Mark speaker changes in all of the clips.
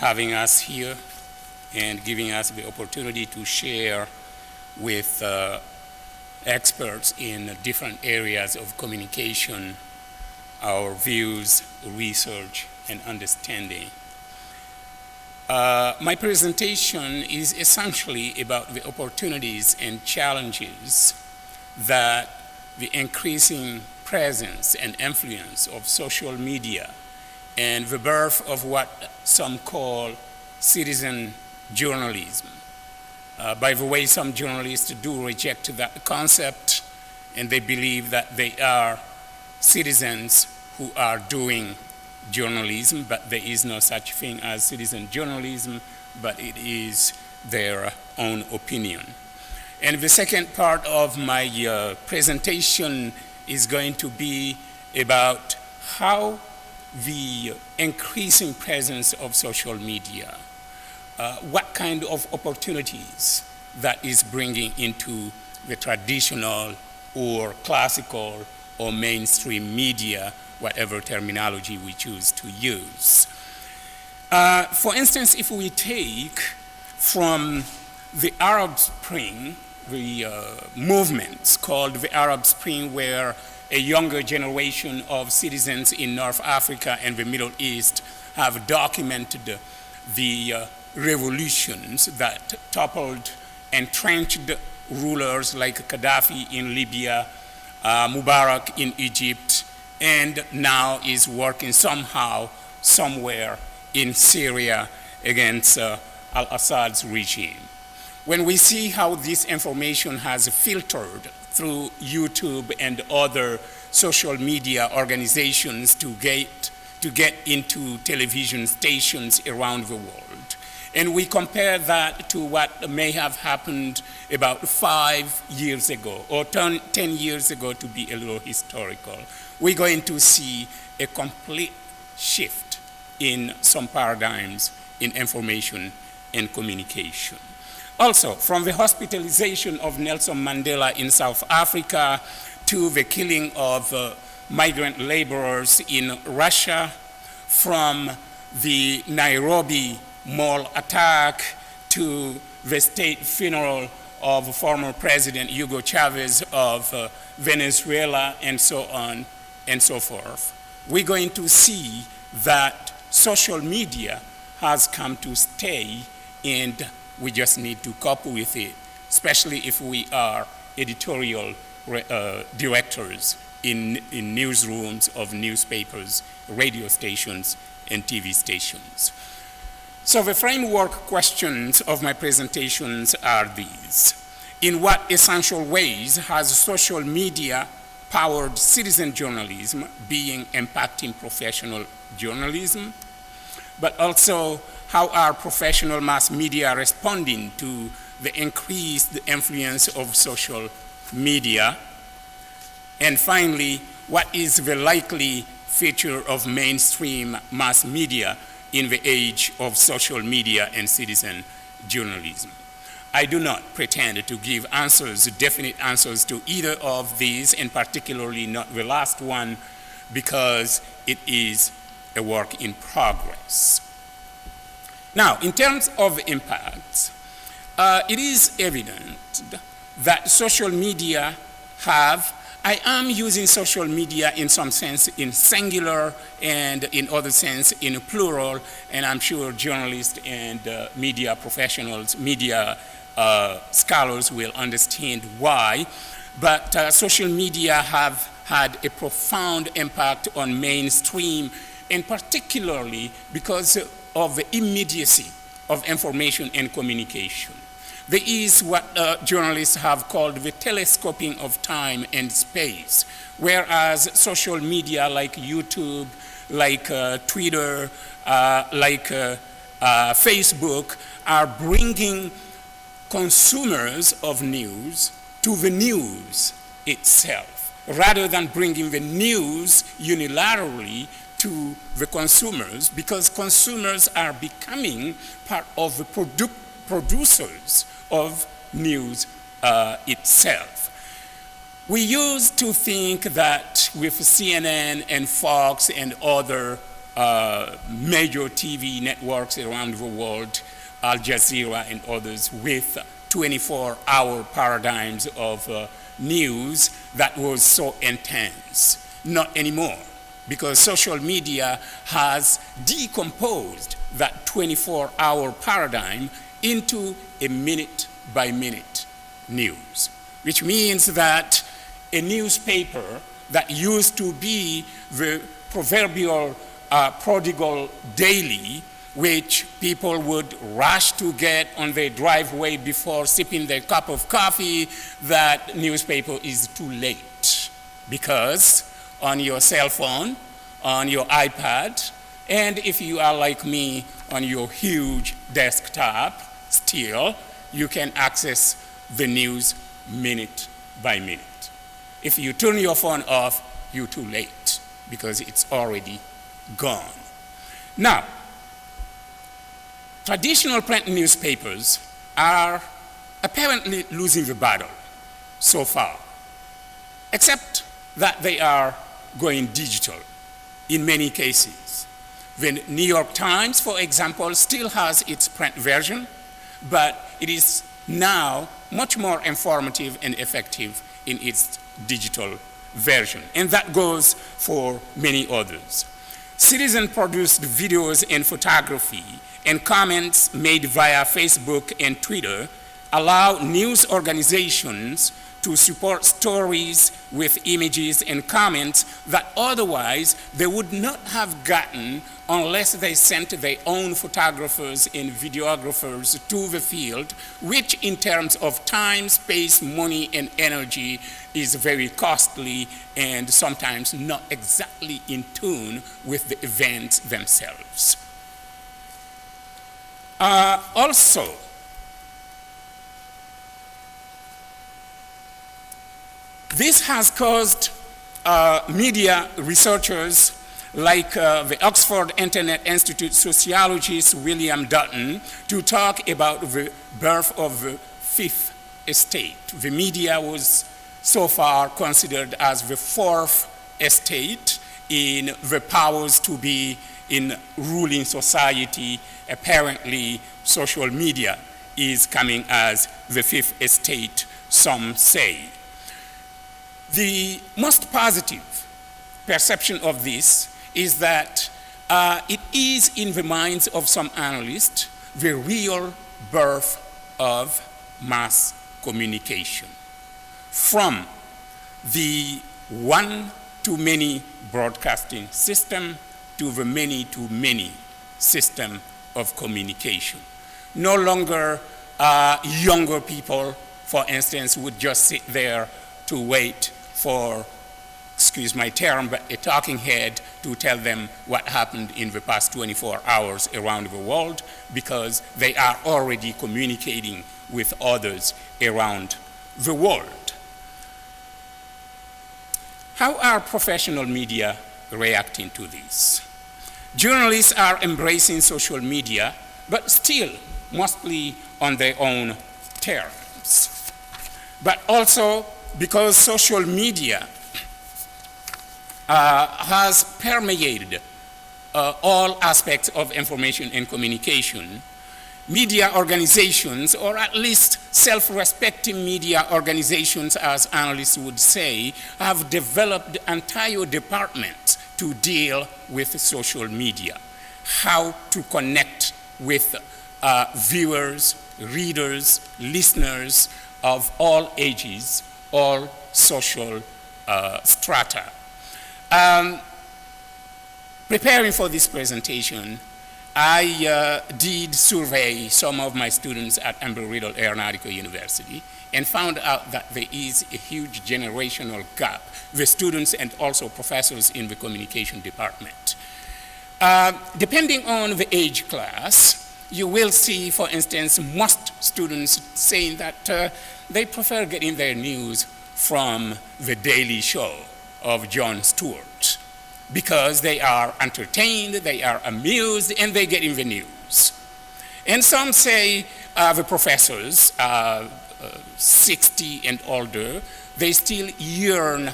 Speaker 1: having us here and giving us the opportunity to share with experts in different areas of communication our views, research, and understanding. My presentation is essentially about the opportunities and challenges that the increasing presence and influence of social media and the birth of what some call citizen journalism. By the way, some journalists do reject that concept, and they believe that they are citizens who are doing journalism, but there is no such thing as citizen journalism, but it is their own opinion. And the second part of my presentation is going to be about how the increasing presence of social media, what kind of opportunities that is bringing into the traditional or classical or mainstream media, whatever terminology we choose to use. For instance, if we take from the Arab Spring, the movements called the Arab Spring, where a younger generation of citizens in North Africa and the Middle East have documented the revolutions that toppled entrenched rulers like Gaddafi in Libya, Mubarak in Egypt, and now is working somehow, somewhere in Syria against al-Assad's regime. When we see how this information has filtered through YouTube and other social media organizations to get into television stations around the world, and we compare that to what may have happened about 5 years ago, or 10 years ago to be a little historical, we're going to see a complete shift in some paradigms in information and communication. Also, from the hospitalization of Nelson Mandela in South Africa to the killing of migrant laborers in Russia, from the Nairobi mall attack to the state funeral of former President Hugo Chavez of Venezuela, and so on and so forth, we're going to see that social media has come to stay, and we just need to cope with it, especially if we are editorial directors in newsrooms of newspapers, radio stations, and TV stations. So the framework questions of my presentations are these. In what essential ways has social media powered citizen journalism impacting professional journalism? But also, how are professional mass media responding to the increased influence of social media? And finally, what is the likely future of mainstream mass media in the age of social media and citizen journalism? I do not pretend to give answers, definite answers to either of these, and particularly not the last one, because it is a work in progress. Now, in terms of impacts, it is evident that social media I am using social media in some sense in singular and in other sense in plural, and I'm sure journalists and media professionals, media scholars will understand why, but social media have had a profound impact on mainstream, and particularly because of the immediacy of information and communication. There is what journalists have called the telescoping of time and space, whereas social media like YouTube, like Twitter, like Facebook are bringing consumers of news to the news itself, rather than bringing the news unilaterally to the consumers, because consumers are becoming part of the producers of news itself. We used to think that with CNN and Fox and other major TV networks around the world, Al Jazeera and others, with 24-hour paradigms of news that was so intense. Not anymore, because social media has decomposed that 24-hour paradigm into a minute-by-minute news, which means that a newspaper that used to be the proverbial prodigal daily, which people would rush to get on their driveway before sipping their cup of coffee, that newspaper is too late. Because on your cell phone, on your iPad, and if you are like me, on your huge desktop, still, you can access the news minute by minute. If you turn your phone off, you're too late, because it's already gone. Now, traditional print newspapers are apparently losing the battle so far, except that they are going digital in many cases. The New York Times, for example, still has its print version, but it is now much more informative and effective in its digital version, and that goes for many others. Citizen-produced videos and photography and comments made via Facebook and Twitter allow news organizations to support stories with images and comments that otherwise they would not have gotten unless they sent their own photographers and videographers to the field, which in terms of time, space, money, and energy is very costly and sometimes not exactly in tune with the events themselves. Also, this has caused media researchers like the Oxford Internet Institute sociologist William Dutton to talk about the birth of the fifth estate. The media was so far considered as the fourth estate in the powers to be in ruling society. Apparently, social media is coming as the fifth estate, some say. The most positive perception of this is that it is, in the minds of some analysts, the real birth of mass communication. From the one-to-many broadcasting system to the many-to-many system of communication. No longer younger people, for instance, would just sit there to wait for, excuse my term, but a talking head to tell them what happened in the past 24 hours around the world, because they are already communicating with others around the world. How are professional media reacting to this? Journalists are embracing social media, but still mostly on their own terms. But also because social media has permeated all aspects of information and communication, media organizations, or at least self-respecting media organizations, as analysts would say, have developed entire departments to deal with social media. How to connect with viewers, readers, listeners of all ages, all social strata. Preparing for this presentation, I did survey some of my students at Embry-Riddle Aeronautical University and found out that there is a huge generational gap, the students and also professors in the communication department. Depending on the age class, you will see, for instance, most students saying that they prefer getting their news from the Daily Show of Jon Stewart, because they are entertained, they are amused, and they get in the news. And some say the professors, 60 and older, they still yearn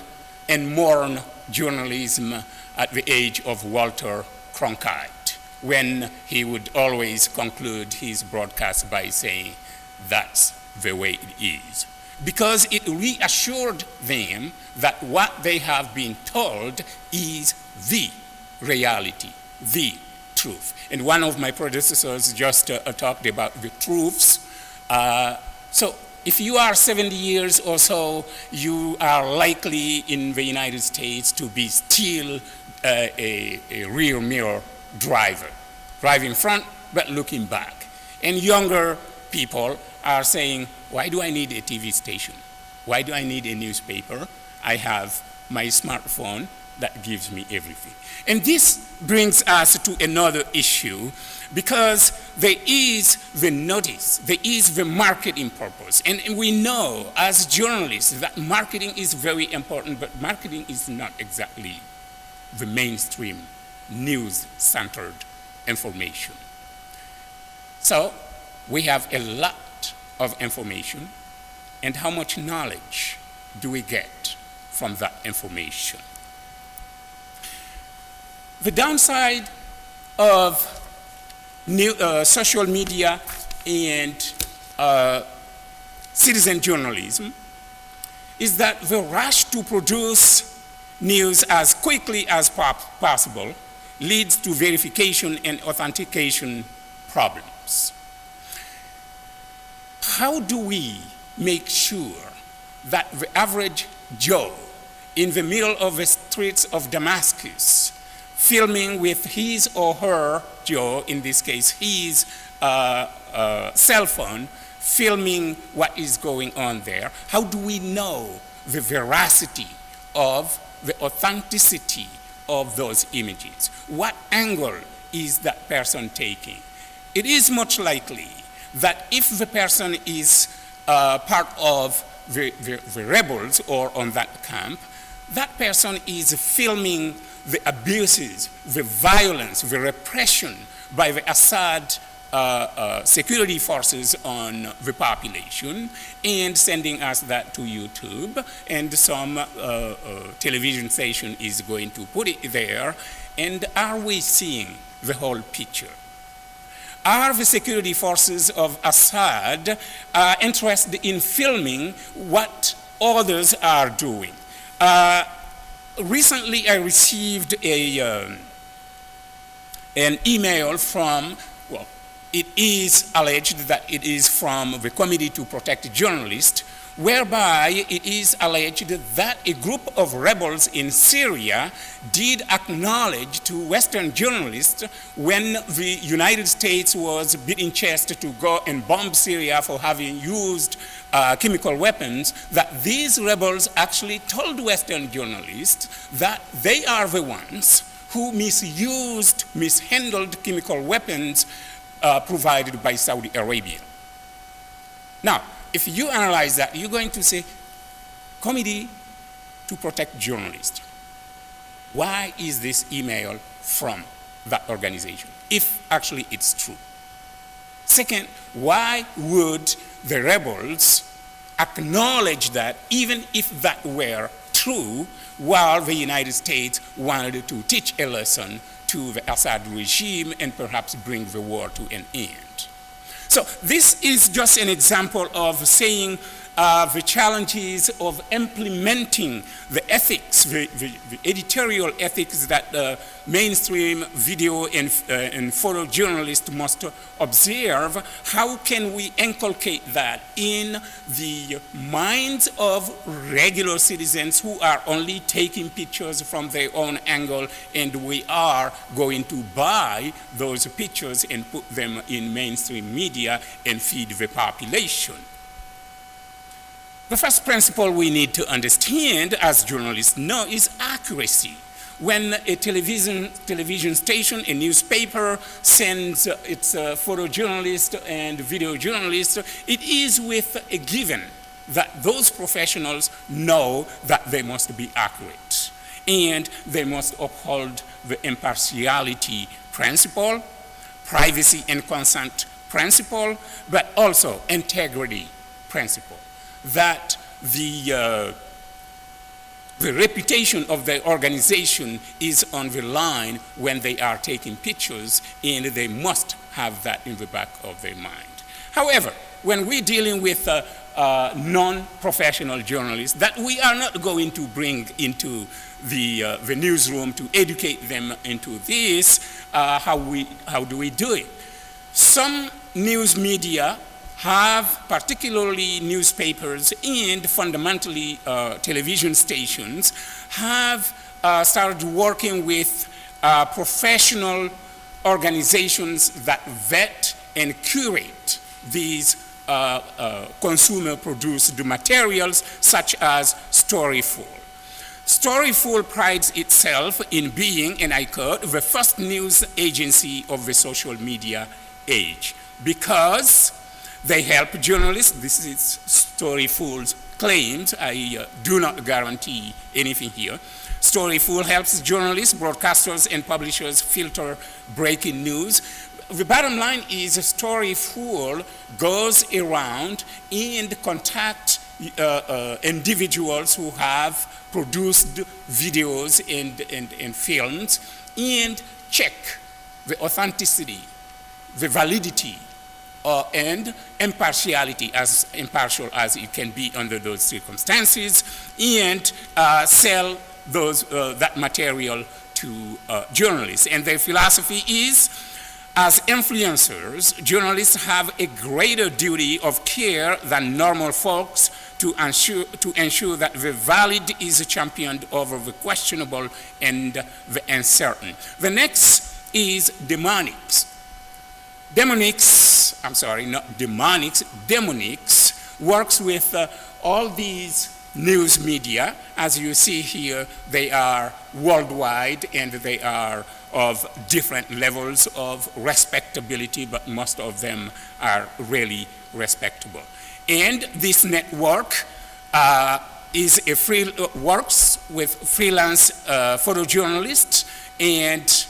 Speaker 1: and mourn journalism at the age of Walter Cronkite when he would always conclude his broadcast by saying, "That's the way it is." Because it reassured them that what they have been told is the reality, the truth. And one of my predecessors just talked about the truths. So if you are 70 years or so, you are likely in the United States to be still a rear mirror driver, driving front but looking back. And younger people are saying, why do I need a TV station? Why do I need a newspaper? I have my smartphone that gives me everything. And this brings us to another issue, because there is the notice, there is the marketing purpose. And we know as journalists that marketing is very important, but marketing is not exactly the mainstream news-centered information. So we have a lot of information, and how much knowledge do we get from that information? The downside of social media and citizen journalism is that the rush to produce news as quickly as possible leads to verification and authentication problems. How do we make sure that the average Joe in the middle of the streets of Damascus, filming with his or her, Joe, in this case, his cell phone, filming what is going on there, how do we know the veracity of the authenticity of those images? What angle is that person taking? It is much likely that if the person is part of the rebels or on that camp, that person is filming the abuses, the violence, the repression by the Assad security forces on the population and sending us that to YouTube, and some television station is going to put it there. And are we seeing the whole picture? Are the security forces of Assad interested in filming what others are doing? Recently, I received an email from, well, it is alleged that it is from the Committee to Protect Journalists, whereby it is alleged that a group of rebels in Syria did acknowledge to Western journalists when the United States was beating chest to go and bomb Syria for having used chemical weapons, that these rebels actually told Western journalists that they are the ones who mishandled chemical weapons provided by Saudi Arabia. Now, if you analyze that, you're going to say, Committee to Protect Journalists. Why is this email from that organization, if actually it's true? Second, why would the rebels acknowledge that, even if that were true, while the United States wanted to teach a lesson to the Assad regime and perhaps bring the war to an end? So this is just an example of saying the challenges of implementing the ethics, the editorial ethics that mainstream video and photojournalists must observe. How can we inculcate that in the minds of regular citizens who are only taking pictures from their own angle, and we are going to buy those pictures and put them in mainstream media and feed the population? The first principle we need to understand as journalists know is accuracy. When a television station, a newspaper sends its photojournalist and video journalist, it is with a given that those professionals know that they must be accurate, and they must uphold the impartiality principle, privacy and consent principle, but also integrity principle. That the The reputation of the organization is on the line when they are taking pictures, and they must have that in the back of their mind. However, when we're dealing with non-professional journalists that we are not going to bring into the newsroom to educate them into this, how do we do it? Some news media have, particularly newspapers and fundamentally television stations, have started working with professional organizations that vet and curate these consumer-produced materials, such as Storyful. Storyful prides itself in being, and I quote, the first news agency of the social media age, because they help journalists. This is Storyful's claims. I do not guarantee anything here. Storyful helps journalists, broadcasters, and publishers filter breaking news. The bottom line is Storyful goes around and contacts individuals who have produced videos and films and check the authenticity, the validity, and impartiality, as impartial as it can be under those circumstances, and sell that material to journalists. And their philosophy is, as influencers, journalists have a greater duty of care than normal folks to ensure that the valid is championed over the questionable and the uncertain. The next is demonics. Demonics works with all these news media. As you see here, they are worldwide and they are of different levels of respectability, but most of them are really respectable. And this network works with freelance photojournalists, and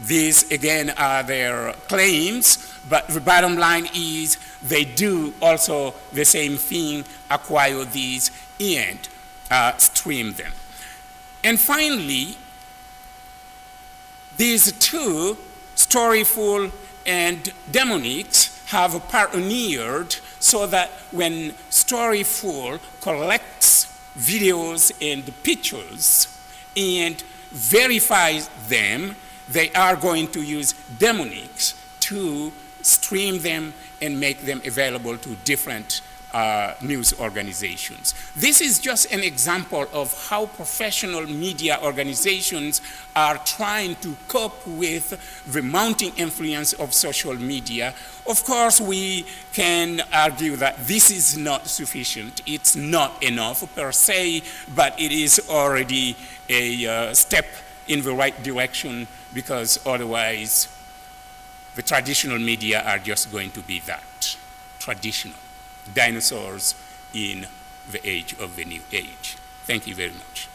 Speaker 1: these again are their claims, but the bottom line is they do also the same thing, acquire these and stream them. And finally, these two, Storyful and Demonics, have pioneered so that when Storyful collects videos and pictures and verifies them, they are going to use Demonics to stream them and make them available to different news organizations. This is just an example of how professional media organizations are trying to cope with the mounting influence of social media. Of course, we can argue that this is not sufficient. It's not enough per se, but it is already a step in the right direction, because otherwise the traditional media are just going to be that, traditional. Dinosaurs in the age of the new age. Thank you very much.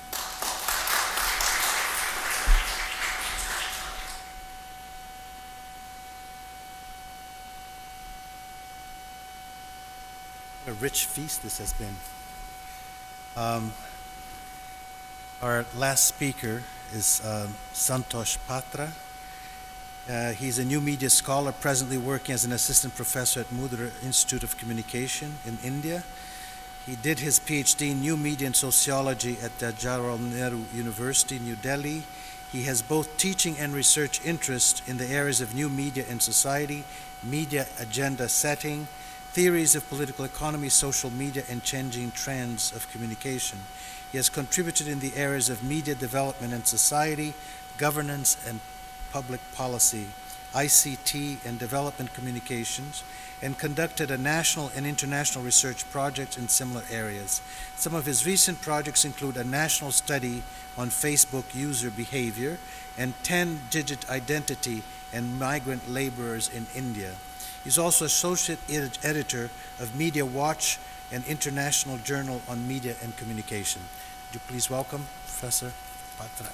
Speaker 2: What a rich feast this has been. Our last speaker is Santosh Patra. He's a new media scholar presently working as an assistant professor at Mudra Institute of Communication in India. He did his PhD in new media and sociology at the Jawaharlal Nehru University, New Delhi. He has both teaching and research interest in the areas of new media and society, media agenda setting, theories of political economy, social media, and changing trends of communication. He has contributed in the areas of media development and society, governance and public policy, ICT and development communications, and conducted a national and international research projects in similar areas. Some of his recent projects include a national study on Facebook user behavior and 10-digit identity and migrant laborers in India. He's also associate editor of Media Watch, an international journal on media and communication. Would you please welcome Professor Patra.